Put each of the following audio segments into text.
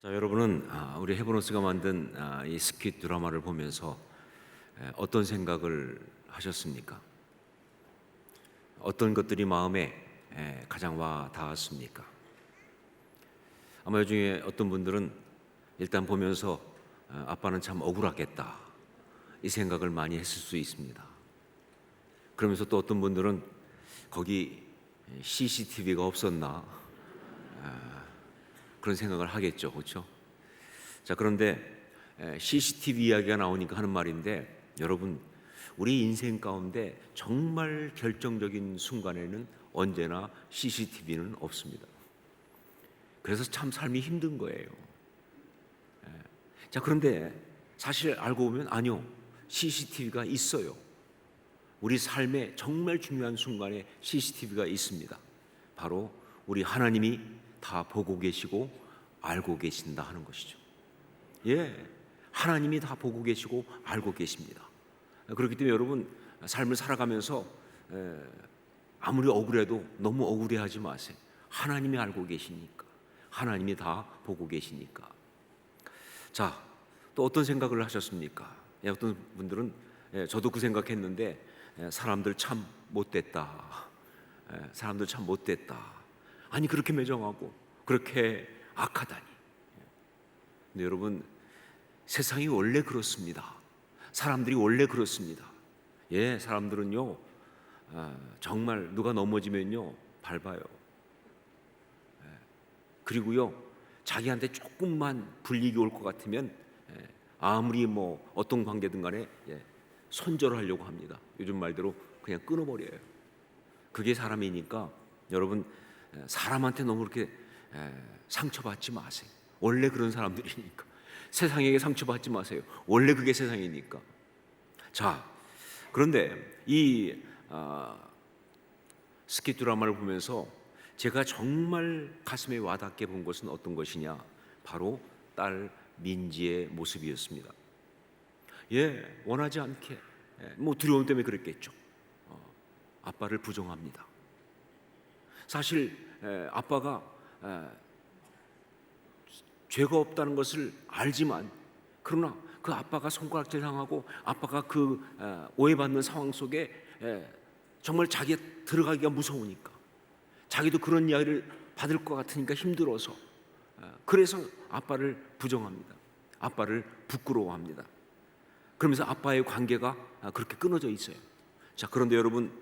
자, 여러분은 우리 헤브론스가 만든 이 스킷 드라마를 보면서 어떤 생각을 하셨습니까? 어떤 것들이 마음에 가장 와 닿았습니까? 아마 이 중에 어떤 분들은 일단 보면서 아빠는 참 억울하겠다 이 생각을 많이 했을 수 있습니다. 그러면서 또 어떤 분들은 거기 CCTV가 없었나 그런 생각을 하겠죠, 그렇죠? 자, 그런데 CCTV 이야기가 나오니까 하는 말인데, 여러분, 우리 인생 가운데 정말 결정적인 순간에는 언제나 CCTV는 없습니다. 그래서 참 삶이 힘든 거예요. 자, 그런데 사실 알고 보면 아니요, CCTV가 있어요. 우리 삶에 정말 중요한 순간에 CCTV가 있습니다. 바로 우리 하나님이 다 보고 계시고 알고 계신다 하는 것이죠. 하나님이 다 보고 계시고 알고 계십니다. 그렇기 때문에 여러분, 삶을 살아가면서 아무리 억울해도 너무 억울해하지 마세요. 하나님이 알고 계시니까, 하나님이 다 보고 계시니까. 자, 또 어떤 생각을 하셨습니까? 어떤 분들은 저도 그 생각했는데, 사람들 참 못됐다. 사람들 참 못됐다. 아니, 그렇게 매정하고 그렇게 악하다니. 근데 여러분, 세상이 원래 그렇습니다. 사람들이 원래 그렇습니다. 사람들은요, 정말 누가 넘어지면요 밟아요. 그리고요, 자기한테 조금만 불이익이 올 것 같으면 아무리 뭐 어떤 관계든 간에 손절을 하려고 합니다. 요즘 말대로 그냥 끊어버려요. 그게 사람이니까 여러분, 사람한테 너무 그렇게 상처받지 마세요. 원래 그런 사람들이니까. 세상에게 상처받지 마세요. 원래 그게 세상이니까. 자, 그런데 이 스킷 드라마를 보면서 제가 정말 가슴에 와닿게 본 것은 어떤 것이냐, 바로 딸 민지의 모습이었습니다. 원하지 않게 뭐 두려움 때문에 그랬겠죠. 아빠를 부정합니다. 사실 아빠가 죄가 없다는 것을 알지만, 그러나 그 아빠가 손가락질 당하고 아빠가 그 오해받는 상황 속에 정말 자기가 들어가기가 무서우니까, 자기도 그런 이야기를 받을 것 같으니까 힘들어서, 그래서 아빠를 부정합니다. 아빠를 부끄러워합니다. 그러면서 아빠의 관계가 그렇게 끊어져 있어요. 자, 그런데 여러분,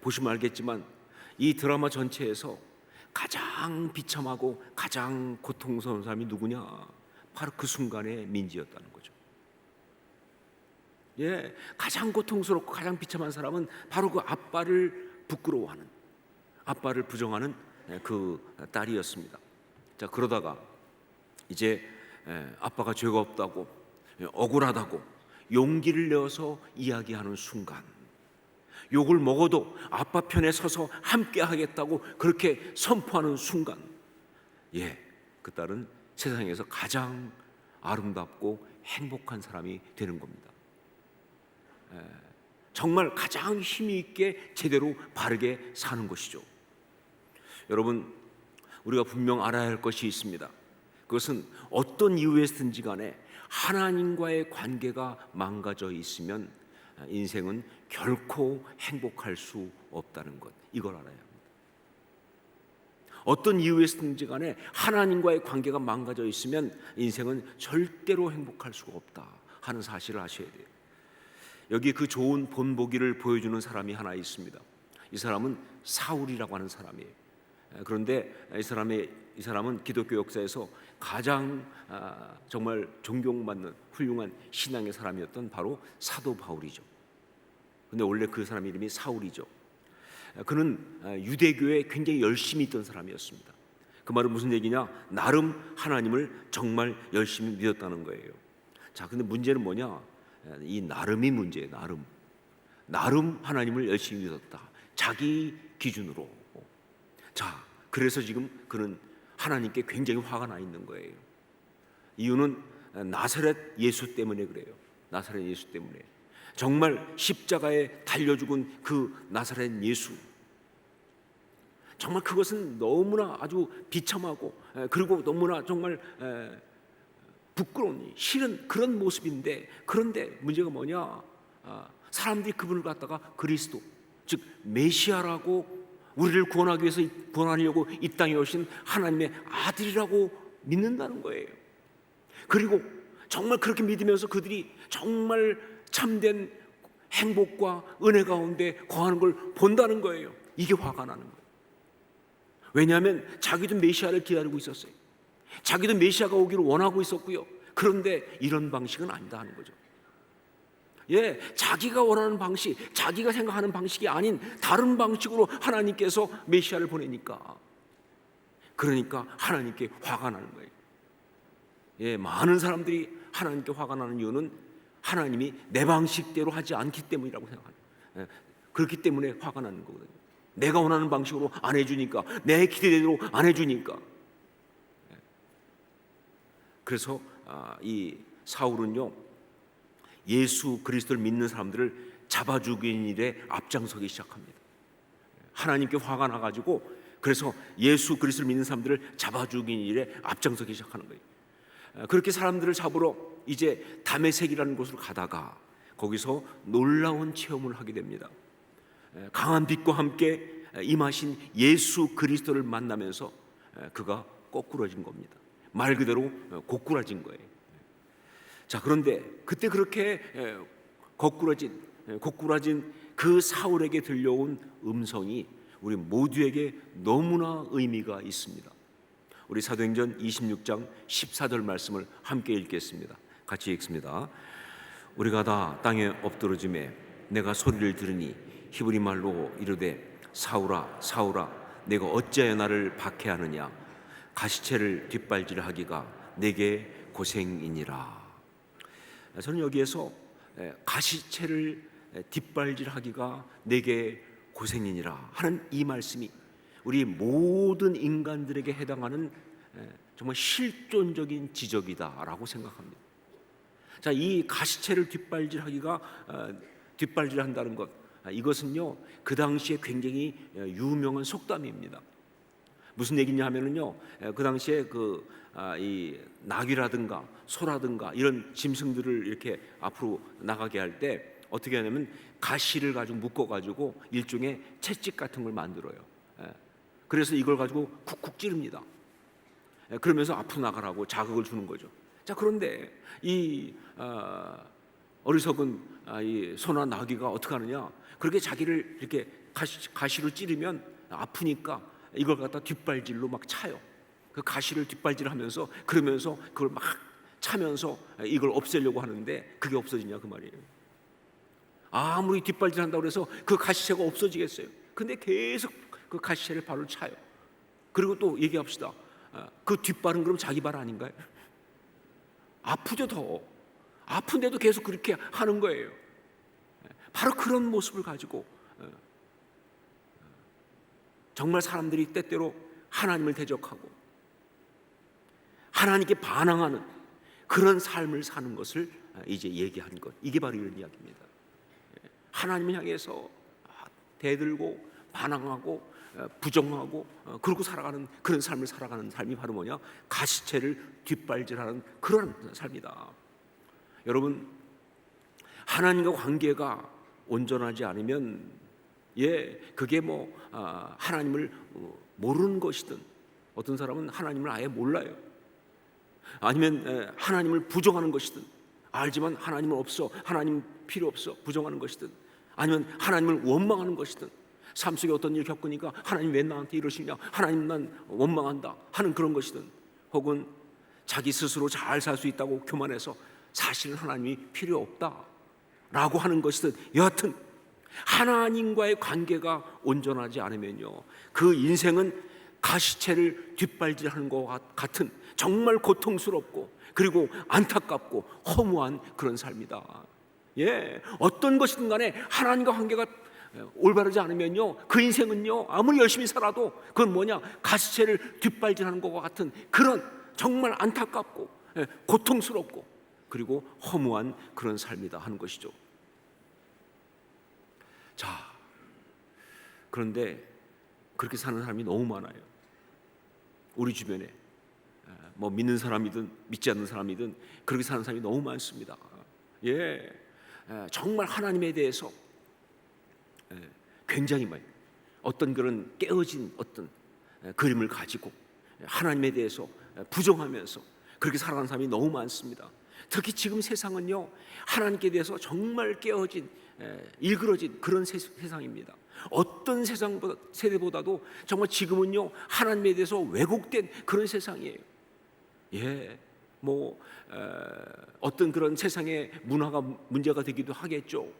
보시면 알겠지만 이 드라마 전체에서 가장 비참하고 가장 고통스러운 사람이 누구냐? 바로 그 순간의 민지였다는 거죠. 가장 고통스럽고 가장 비참한 사람은 바로 그 아빠를 부끄러워하는, 아빠를 부정하는 그 딸이었습니다. 자, 그러다가 이제 아빠가 죄가 없다고, 억울하다고 용기를 내어서 이야기하는 순간, 욕을 먹어도 아빠 편에 서서 함께 하겠다고 그렇게 선포하는 순간, 그 딸은 세상에서 가장 아름답고 행복한 사람이 되는 겁니다. 정말 가장 힘이 있게 제대로 바르게 사는 것이죠. 여러분, 우리가 분명 알아야 할 것이 있습니다. 그것은 어떤 이유에서든지 간에 하나님과의 관계가 망가져 있으면 인생은 결코 행복할 수 없다는 것, 이걸 알아야 합니다. 어떤 이유에서든지 간에 하나님과의 관계가 망가져 있으면 인생은 절대로 행복할 수가 없다 하는 사실을 아셔야 돼요. 여기 그 좋은 본보기를 보여주는 사람이 하나 있습니다. 이 사람은 사울이라고 하는 사람이에요. 그런데 이 사람은 기독교 역사에서 가장 정말 존경받는 훌륭한 신앙의 사람이었던 바로 사도 바울이죠. 근데 원래 그 사람 이름이 사울이죠. 그는 유대교에 굉장히 열심히 있던 사람이었습니다. 그 말은 무슨 얘기냐? 나름 하나님을 정말 열심히 믿었다는 거예요. 자, 근데 문제는 뭐냐? 이 나름이 문제예요. 나름 하나님을 열심히 믿었다, 자기 기준으로. 자, 그래서 지금 그는 하나님께 굉장히 화가 나 있는 거예요. 이유는 나사렛 예수 때문에 그래요. 나사렛 예수 때문에. 정말 십자가에 달려 죽은 그 나사렛 예수, 정말 그것은 너무나 아주 비참하고 그리고 너무나 정말 부끄러운 싫은 그런 모습인데, 그런데 문제가 뭐냐? 사람들이 그분을 갖다가 그리스도, 즉 메시아라고, 우리를 구원하기 위해서 구원하려고 이 땅에 오신 하나님의 아들이라고 믿는다는 거예요. 그리고 정말 그렇게 믿으면서 그들이 정말 참된 행복과 은혜 가운데 거하는 걸 본다는 거예요. 이게 화가 나는 거예요. 왜냐하면 자기도 메시아를 기다리고 있었어요. 자기도 메시아가 오기를 원하고 있었고요. 그런데 이런 방식은 아니다 하는 거죠. 자기가 원하는 방식, 자기가 생각하는 방식이 아닌 다른 방식으로 하나님께서 메시아를 보내니까, 그러니까 하나님께 화가 나는 거예요. 많은 사람들이 하나님께 화가 나는 이유는 하나님이 내 방식대로 하지 않기 때문이라고 생각합니다. 그렇기 때문에 화가 나는 거거든요. 내가 원하는 방식으로 안 해주니까, 내 기대대로 안 해주니까. 그래서 이 사울은요, 예수 그리스도를 믿는 사람들을 잡아 죽이는 일에 앞장서기 시작합니다. 하나님께 화가 나가지고, 그래서 예수 그리스도를 믿는 사람들을 잡아 죽이는 일에 앞장서기 시작하는 거예요. 그렇게 사람들을 잡으러 이제 다메섹이라는 곳으로 가다가 거기서 놀라운 체험을 하게 됩니다. 강한 빛과 함께 임하신 예수 그리스도를 만나면서 그가 거꾸러진 겁니다. 말 그대로 고꾸라진 거예요. 자, 그런데 그때 그렇게 고꾸라진 그 사울에게 들려온 음성이 우리 모두에게 너무나 의미가 있습니다. 우리 사도행전 26장 14절 말씀을 함께 읽겠습니다. 같이 읽습니다. 우리가 다 땅에 엎드러짐에 내가 소리를 들으니 히브리 말로 이르되 사울아 사울아 내가 어찌하여 나를 박해하느냐 가시체를 뒷발질하기가 내게 고생이니라. 저는 여기에서 가시체를 뒷발질하기가 내게 고생이니라 하는 이 말씀이 우리 모든 인간들에게 해당하는 정말 실존적인 지적이다라고 생각합니다. 자, 이 가시체를 뒷발질한다는 것, 이것은요 그 당시에 굉장히 유명한 속담입니다. 무슨 얘기냐 하면은요, 그 당시에 이 낙이라든가 소라든가 이런 짐승들을 이렇게 앞으로 나가게 할 때 어떻게 하냐면 가시를 가지고 묶어 가지고 일종의 채찍 같은 걸 만들어요. 그래서 이걸 가지고 쿡쿡 찌릅니다. 그러면서 앞으로 나가라고 자극을 주는 거죠. 자, 그런데 이 어리석은 이 소나 나귀가 어떻게 하느냐? 그렇게 자기를 이렇게 가시로 찌르면 아프니까 이걸 갖다 뒷발질로 막 차요. 그 가시를 뒷발질하면서 그러면서 그걸 막 차면서 이걸 없애려고 하는데 그게 없어지냐 그 말이에요. 아무리 뒷발질한다고 해서 그 가시체가 없어지겠어요? 근데 계속 그 가시체를 발로 차요. 그리고 또 얘기합시다. 그 뒷발은 그럼 자기 발 아닌가요? 아프죠. 더 아픈데도 계속 그렇게 하는 거예요. 바로 그런 모습을 가지고 정말 사람들이 때때로 하나님을 대적하고 하나님께 반항하는 그런 삶을 사는 것을 이제 얘기한 것, 이게 바로 이런 이야기입니다. 하나님을 향해서 대들고 반항하고 부정하고 그러고 살아가는 그런 삶을 살아가는 삶이 바로 뭐냐? 가시체를 뒷발질하는 그런 삶이다. 여러분, 하나님과 관계가 온전하지 않으면 그게 뭐 하나님을 모르는 것이든, 어떤 사람은 하나님을 아예 몰라요. 아니면 하나님을 부정하는 것이든, 알지만 하나님은 없어, 하나님 필요 없어 부정하는 것이든, 아니면 하나님을 원망하는 것이든, 삶 속에 어떤 일을 겪으니까 하나님 왜 나한테 이러시냐, 하나님 난 원망한다 하는 그런 것이든, 혹은 자기 스스로 잘 살 수 있다고 교만해서 사실은 하나님이 필요 없다라고 하는 것이든, 여하튼 하나님과의 관계가 온전하지 않으면요 그 인생은 가시체를 뒷발질하는 것 같은 정말 고통스럽고 그리고 안타깝고 허무한 그런 삶이다. 어떤 것이든 간에 하나님과 관계가 올바르지 않으면요 그 인생은요 아무리 열심히 살아도 그건 뭐냐, 가시체를 뒷발질하는 것과 같은 그런 정말 안타깝고 고통스럽고 그리고 허무한 그런 삶이다 하는 것이죠. 자, 그런데 그렇게 사는 사람이 너무 많아요. 우리 주변에 뭐 믿는 사람이든 믿지 않는 사람이든 그렇게 사는 사람이 너무 많습니다. 정말 하나님에 대해서 굉장히 많이 어떤 그런 깨어진 어떤 그림을 가지고 하나님에 대해서 부정하면서 그렇게 살아가는 사람이 너무 많습니다. 특히 지금 세상은요, 하나님께 대해서 정말 깨어진 일그러진 그런 세상입니다. 어떤 세대보다도 정말 지금은요, 하나님에 대해서 왜곡된 그런 세상이에요. 어떤 그런 세상의 문화가 문제가 되기도 하겠죠.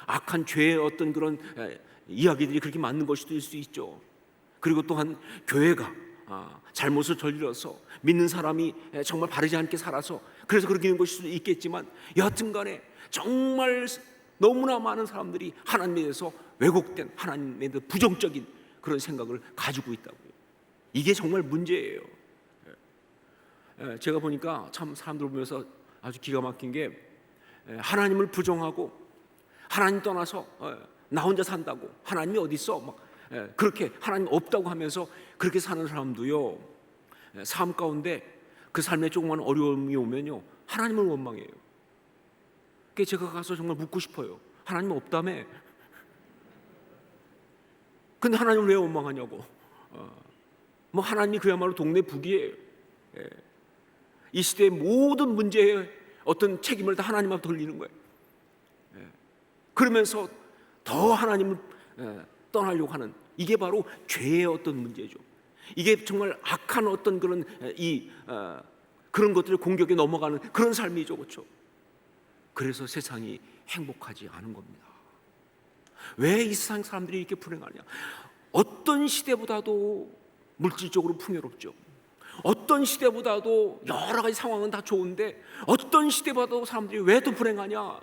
악한 죄의 어떤 그런 이야기들이 그렇게 맞는 것일 수 있죠. 그리고 또한 교회가 잘못을 저질러서 믿는 사람이 정말 바르지 않게 살아서 그래서 그렇게 되는 것일 수도 있겠지만, 여하튼 간에 정말 너무나 많은 사람들이 하나님에 대해서 왜곡된, 하나님에 대해서 부정적인 그런 생각을 가지고 있다고요. 이게 정말 문제예요. 제가 보니까 참 사람들 보면서 아주 기가 막힌 게, 하나님을 부정하고 하나님 떠나서 나 혼자 산다고, 하나님이 어디 있어? 막 그렇게 하나님 없다고 하면서 그렇게 사는 사람도요, 삶 가운데 그 삶에 조그만 어려움이 오면요, 하나님을 원망해요. 그래서 제가 가서 정말 묻고 싶어요. 하나님 없다며? 근데 하나님을 왜 원망하냐고. 뭐 하나님이 그야말로 동네 북이에요. 이 시대의 모든 문제에 어떤 책임을 다 하나님 앞에 돌리는 거예요. 그러면서 더 하나님을 떠나려고 하는, 이게 바로 죄의 어떤 문제죠. 이게 정말 악한 어떤 그런 그런 것들을 공격에 넘어가는 그런 삶이죠, 그렇죠? 그래서 세상이 행복하지 않은 겁니다. 왜 이 세상 사람들이 이렇게 불행하냐? 어떤 시대보다도 물질적으로 풍요롭죠. 어떤 시대보다도 여러 가지 상황은 다 좋은데 어떤 시대보다도 사람들이 왜 더 불행하냐?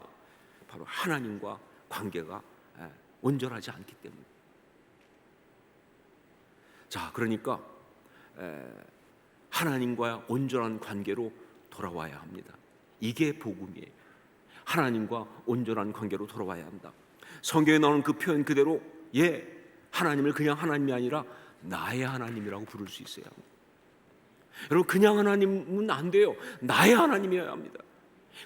바로 하나님과 관계가 온전하지 않기 때문에. 자, 그러니까 하나님과 온전한 관계로 돌아와야 합니다. 이게 복음이에요. 하나님과 온전한 관계로 돌아와야 한다. 성경에 나오는 그 표현 그대로 하나님을 그냥 하나님이 아니라 나의 하나님이라고 부를 수 있어야 합니다. 여러분, 그냥 하나님은 안 돼요. 나의 하나님이어야 합니다.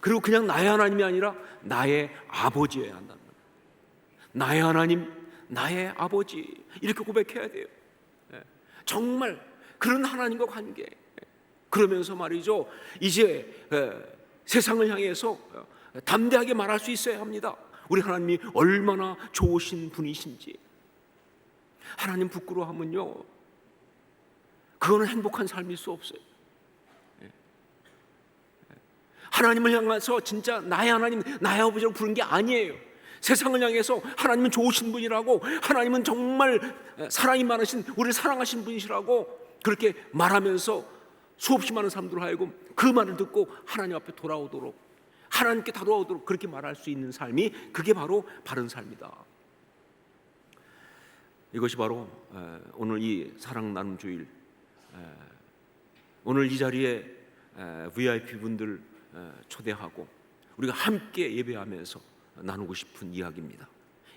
그리고 그냥 나의 하나님이 아니라 나의 아버지여야 한다는 거예요. 나의 하나님, 나의 아버지, 이렇게 고백해야 돼요. 정말 그런 하나님과 관계. 그러면서 말이죠, 이제 세상을 향해서 담대하게 말할 수 있어야 합니다. 우리 하나님이 얼마나 좋으신 분이신지. 하나님 부끄러워하면요, 그거는 행복한 삶일 수 없어요. 하나님을 향해서 진짜 나의 하나님, 나의 아버지라고 부른 게 아니에요. 세상을 향해서 하나님은 좋으신 분이라고, 하나님은 정말 사랑이 많으신, 우리를 사랑하신 분이시라고 그렇게 말하면서 수없이 많은 사람들 하여금 그 말을 듣고 하나님 앞에 돌아오도록, 하나님께 돌아오도록 그렇게 말할 수 있는 삶이, 그게 바로 바른 삶이다. 이것이 바로 오늘 이 사랑 나눔 주일, 오늘 이 자리에 VIP 분들 초대하고 우리가 함께 예배하면서 나누고 싶은 이야기입니다.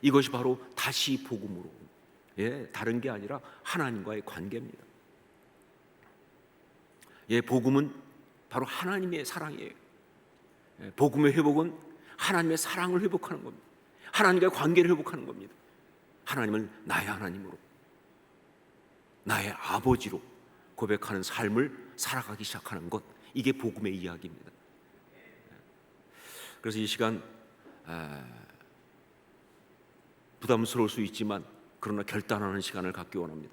이것이 바로 다시 복음으로, 다른 게 아니라 하나님과의 관계입니다. 복음은 바로 하나님의 사랑이에요. 복음의 회복은 하나님의 사랑을 회복하는 겁니다. 하나님과의 관계를 회복하는 겁니다. 하나님을 나의 하나님으로, 나의 아버지로 고백하는 삶을 살아가기 시작하는 것, 이게 복음의 이야기입니다. 그래서 이 시간 부담스러울 수 있지만 그러나 결단하는 시간을 갖기 원합니다.